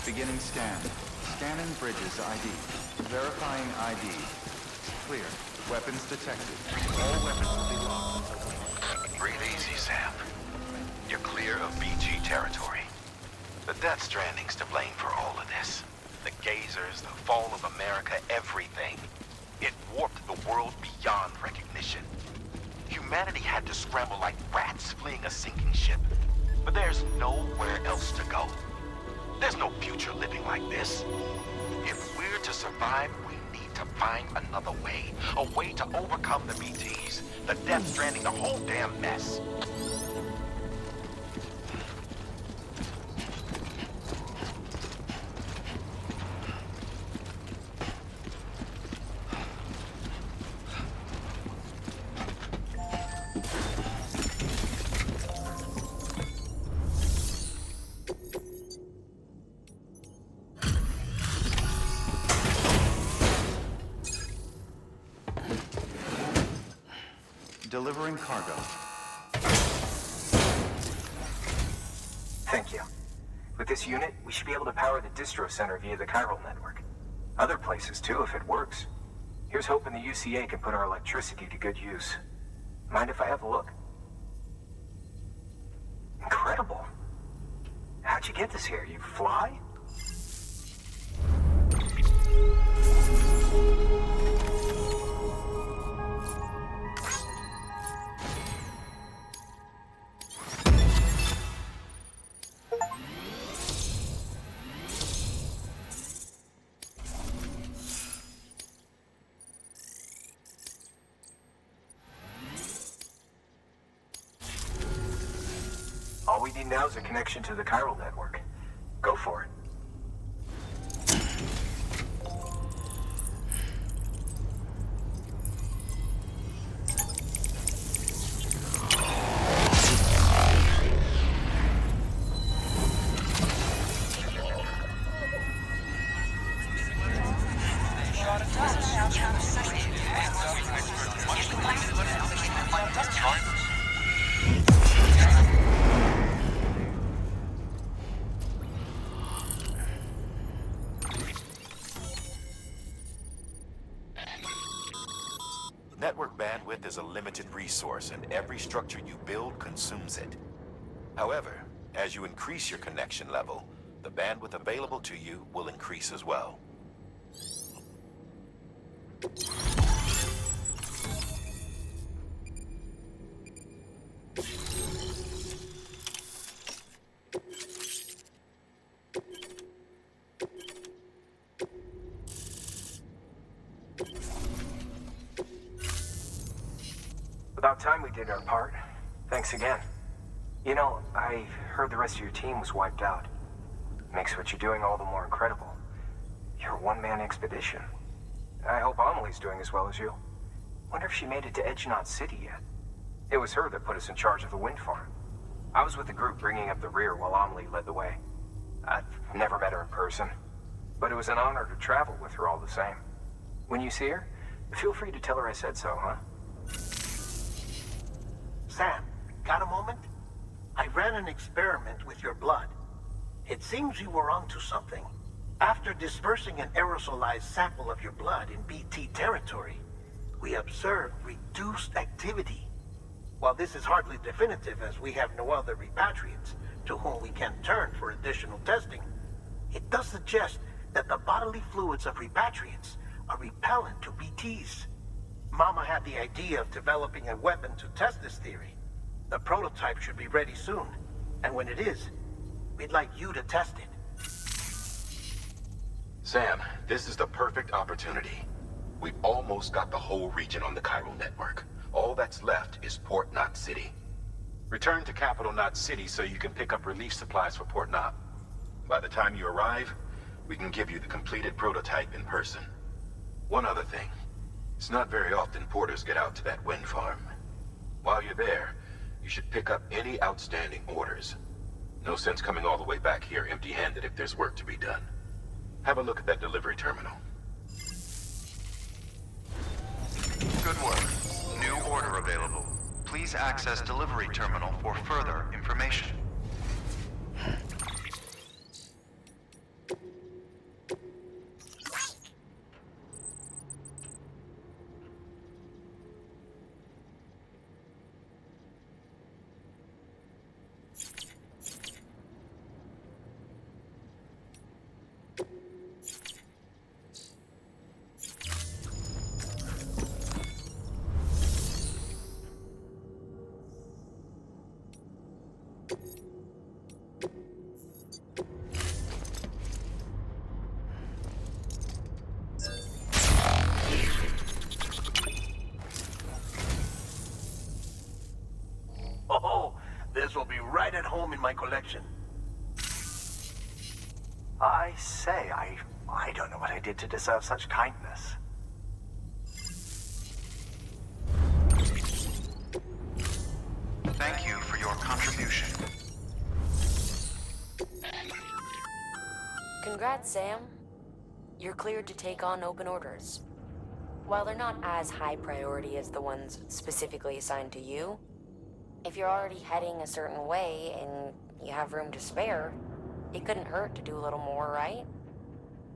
Beginning scan. Scanning bridges ID. Verifying ID. Clear. Weapons detected. All weapons will be locked. Breathe easy, Sam. You're clear of BG territory. The Death Stranding's to blame for all of this. The gazers, the fall of America, everything. It warped the world beyond recognition. Humanity had to scramble like rats fleeing a sinking ship. But there's nowhere else to go. There's no future living like this. If we're to survive, we need to find another way. A way to overcome the BTs, the Death Stranding, the whole damn mess. delivering cargo. Thank you. With this unit, we should be able to power the distro center via the chiral network. Other places too, if it works. Here's hoping the UCA can put our electricity to good use. Mind if I have a look? Incredible. How'd you get this here? You fly? All we need now is a connection to the chiral network. Go for it. Network bandwidth is a limited resource, and every structure you build consumes it. However, as you increase your connection level, the bandwidth available to you will increase as well. About time we did our part. Thanks again. You know, I heard the rest of your team was wiped out. Makes what you're doing all the more incredible. You're a one-man expedition. I hope Amelie's doing as well as you. Wonder if she made it to Edgenot City yet. It was her that put us in charge of the wind farm. I was with the group bringing up the rear while Amelie led the way. I've never met her in person, but it was an honor to travel with her all the same. When you see her, feel free to tell her I said so, huh? Sam, got a moment? I ran an experiment with your blood. It seems you were onto something. After dispersing an aerosolized sample of your blood in BT territory, we observed reduced activity. While this is hardly definitive, as we have no other repatriants to whom we can turn for additional testing, it does suggest that the bodily fluids of repatriants are repellent to BTs. Mama had the idea of developing a weapon to test this theory. The prototype should be ready soon, and when it is, we'd like you to test it. Sam, this is the perfect opportunity. We've almost got the whole region on the chiral network. All that's left is Port Knot City. Return to Capital Knot City so you can pick up relief supplies for Port Knot. By the time you arrive, we can give you the completed prototype in person. One other thing. It's not very often porters get out to that wind farm. While you're there, you should pick up any outstanding orders. No sense coming all the way back here empty-handed if there's work to be done. Have a look at that delivery terminal. Good work. New order available. Please access delivery terminal for further information. This will be right at home in my collection. I say, I don't know what I did to deserve such kindness. Thank you for your contribution. Congrats, Sam. You're cleared to take on open orders. While they're not as high priority as the ones specifically assigned to you, if you're already heading a certain way and you have room to spare, it couldn't hurt to do a little more, right?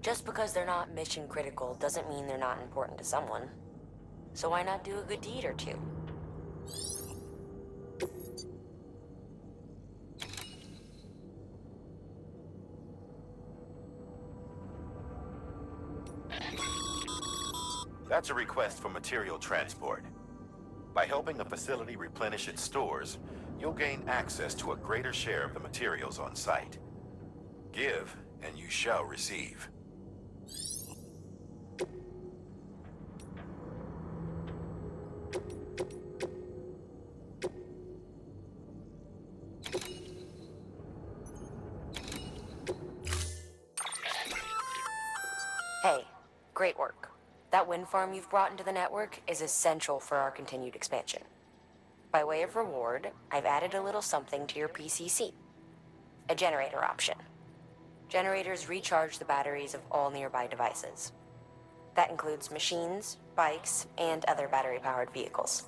Just because they're not mission critical doesn't mean they're not important to someone. So why not do a good deed or two? That's a request for material transport. By helping the facility replenish its stores, you'll gain access to a greater share of the materials on site. Give, and you shall receive. Hey, great work. That wind farm you've brought into the network is essential for our continued expansion. By way of reward, I've added a little something to your PCC. A generator option. Generators recharge the batteries of all nearby devices. That includes machines, bikes, and other battery-powered vehicles.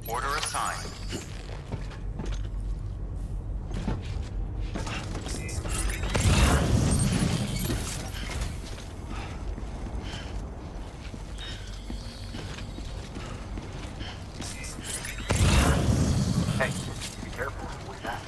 Order assigned. Hey, be careful with that.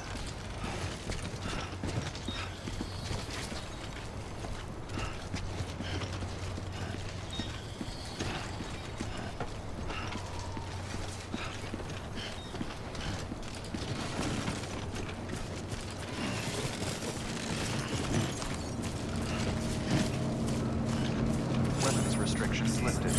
Weapons restrictions lifted.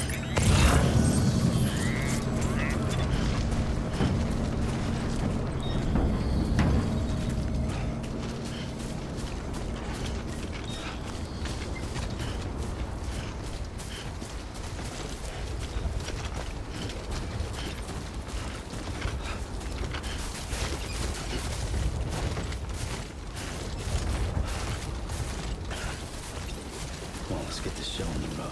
Come on, let's get this show on the road.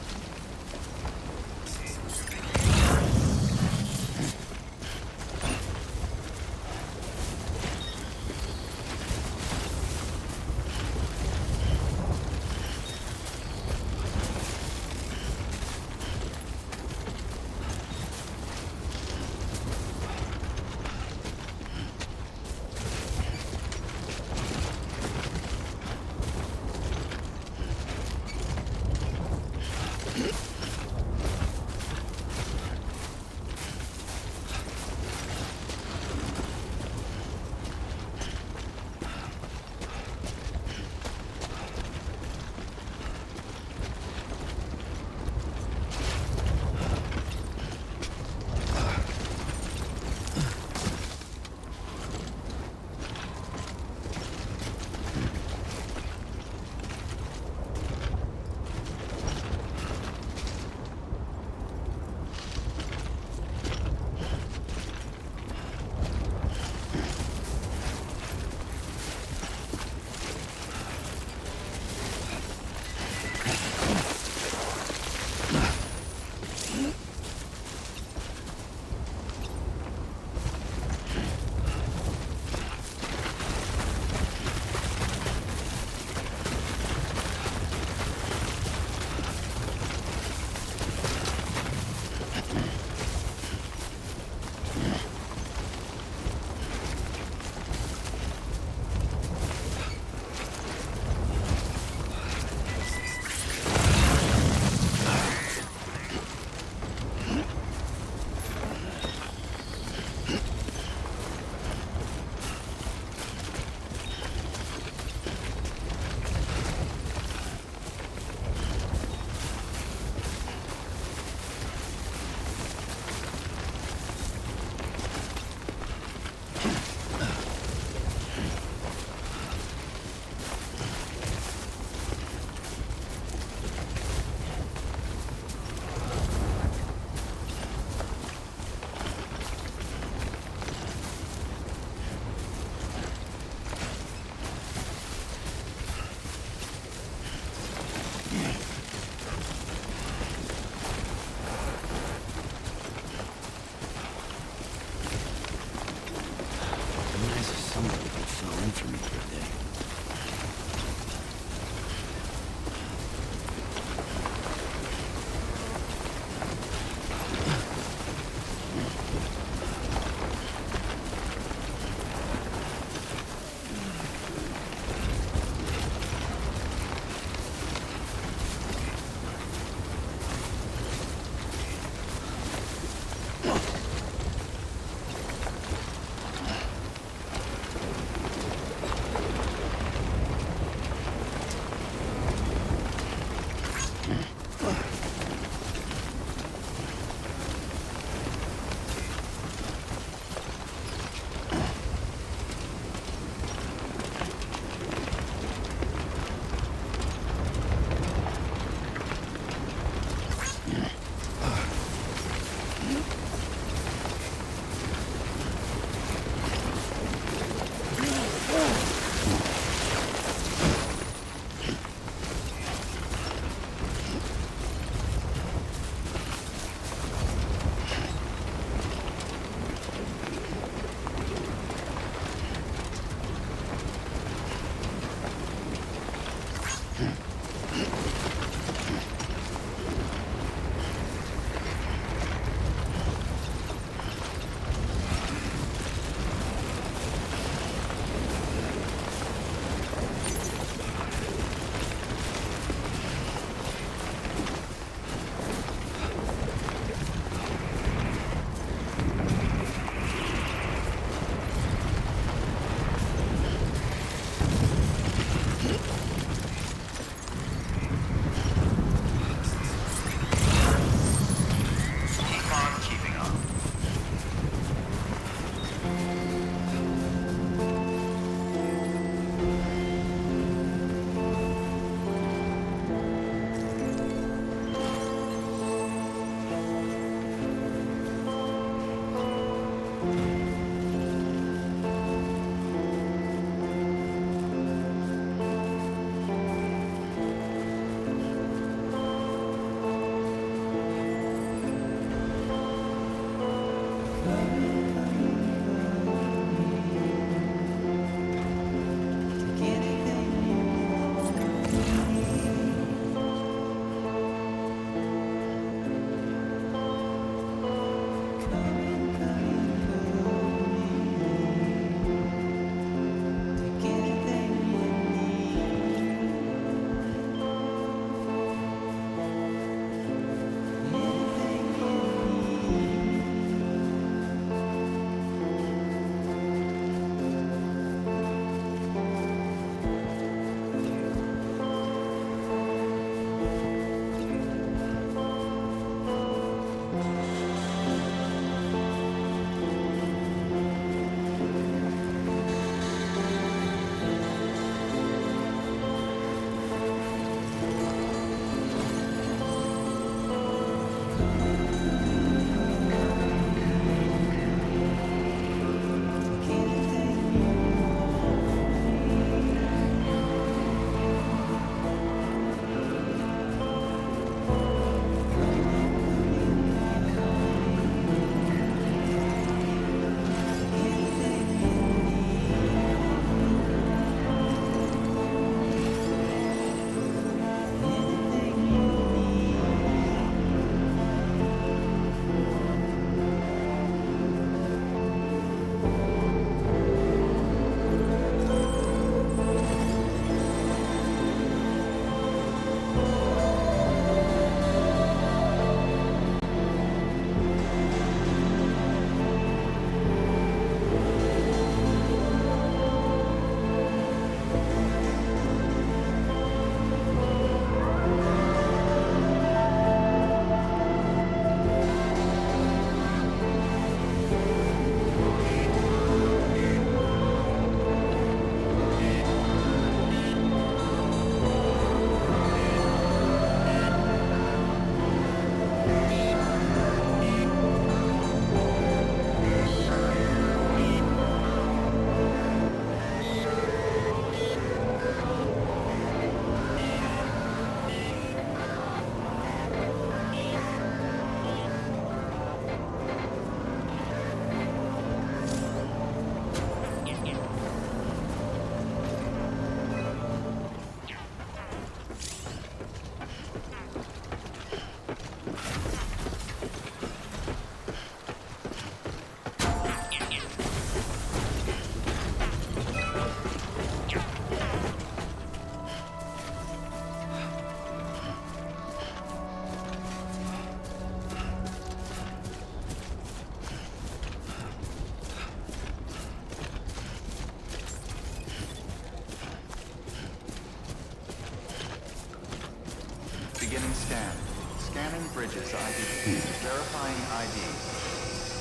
Scanning bridges ID. Verifying ID.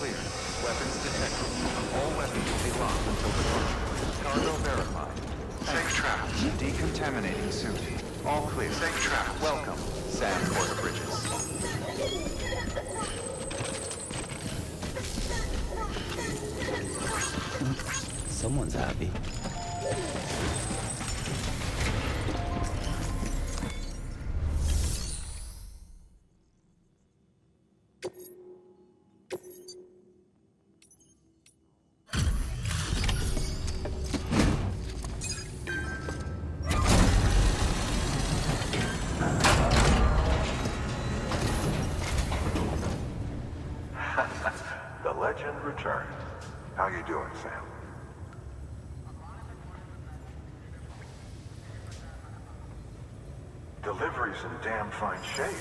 Clear. Weapons detected. All weapons will be locked until departure. Cargo verified. Safe travels. Decontaminating suit. All clear. Safe travels. Welcome, Sam Porter Bridges. Someone's happy. The legend returns. How you doing, Sam? Delivery's in damn fine shape.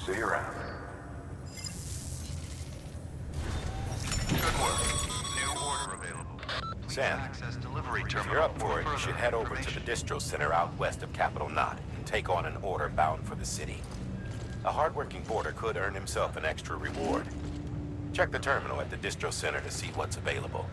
See you around. Good work. New order available. Please Sam, access delivery if terminal you're up for it, you further should head over to the information. distro center out west of Capital Knot and take on an order bound for the city. A hardworking boarder could earn himself an extra reward. Check the terminal at the distro center to see what's available.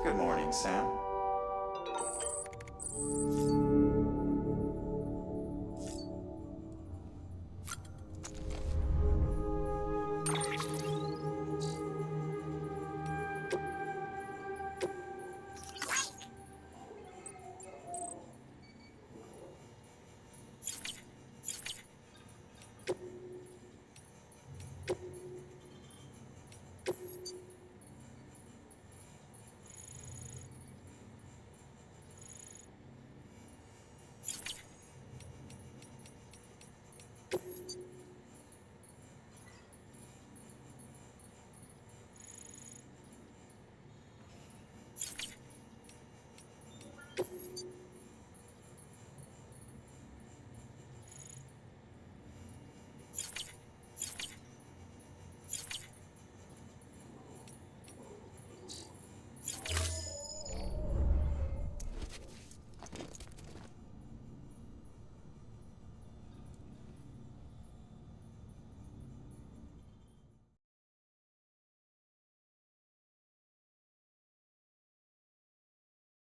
Good morning, Sam.